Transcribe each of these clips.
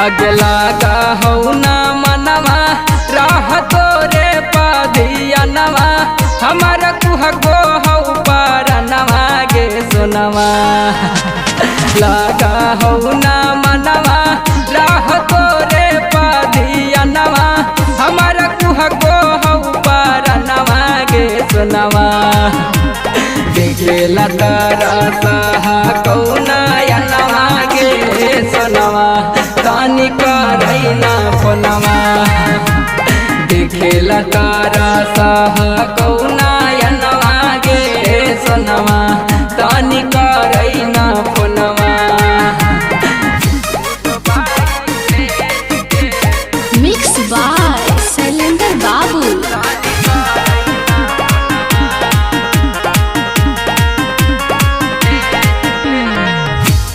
आगे लागा हौ ना मनवा राह तोरे पादिया नवा हमारा कुहको हौ पारनवा गे सोनवा लागा हौ ना मनवा राह तोरे पादिया नवा हमारा कुहको हौ पारनवा गे सोनवा देखेला तारा सहा कौना यनवा गे सोनवा तानी करैना फोनवा देखेला तारा सहा कौना यनवा गे सोनवा तानी करैना फोनवा। मिक्स बाय शैलेंद्र बाबू।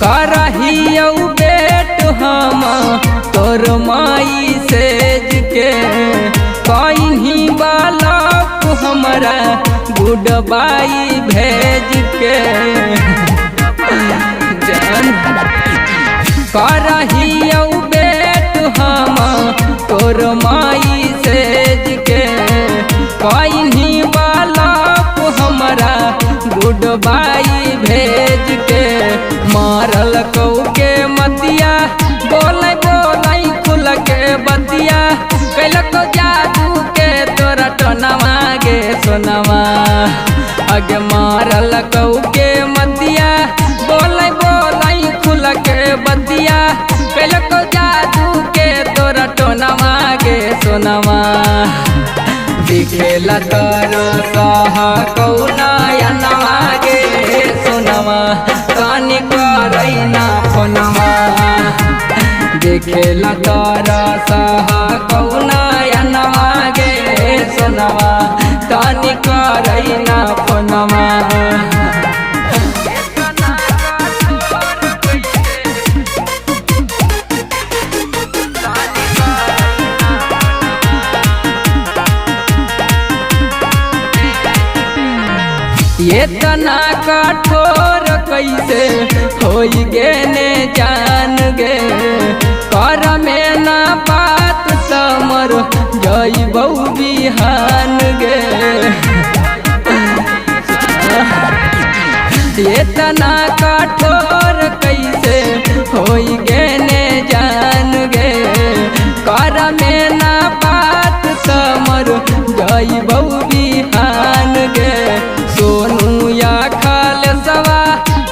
करहियौ बेट हम तोर माई सेज के कहीं बालक हमरा गुडबाई भेज के करहियौ बेट हम तोर माई सेज के कहीं बालक हमरा गुडबाई भेज के मारल कौ के मतिया बोलै बोलै खुल के बतिया कैलक जादू के तोरा टोनवा गे सोनवा अगे मारल कौ के मतिया बोलै बोलै खुल के बतिया कैलक जादू के तोरा टोनवा गे सोनवा दिखेला तारा सहा कौना यनवा गे सोनवा तानी करैना फोनवा देखेला तारा सहा कौना यनवा गे सोनवा तानी करैना फोनवा। ये तना कठोर कैसे होई गे ने जान गे कर में ना बात समर जइबौ बिहान गे ये तना कठोर कैसे होई गे ने जान गे कर में ना बात समर जइबौ बिहान गे सोनू या खाल सवा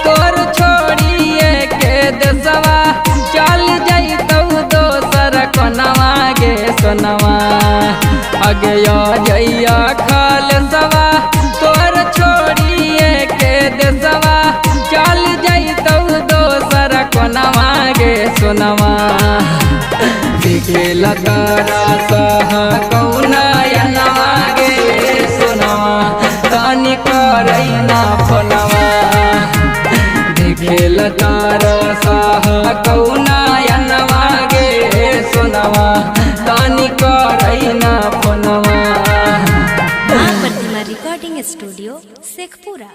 तोर छोड़िए के देसवा चल जइतौ दोसर कोनवा गे सोनवा अगे जइया खाल सवा तोर छोड़िए के देसवा चल जइतौ दोसर कोनवा गे सोनवा दिखेला तारा सहा कौना यनवा गे सोनवा तानी करैना फोनवा देखेला तारा सहा कौना यनवा गे सोनवा तानी करैना फोनवा। मां प्रतिमा रिकॉर्डिंग स्टूडियो शेखपुरा।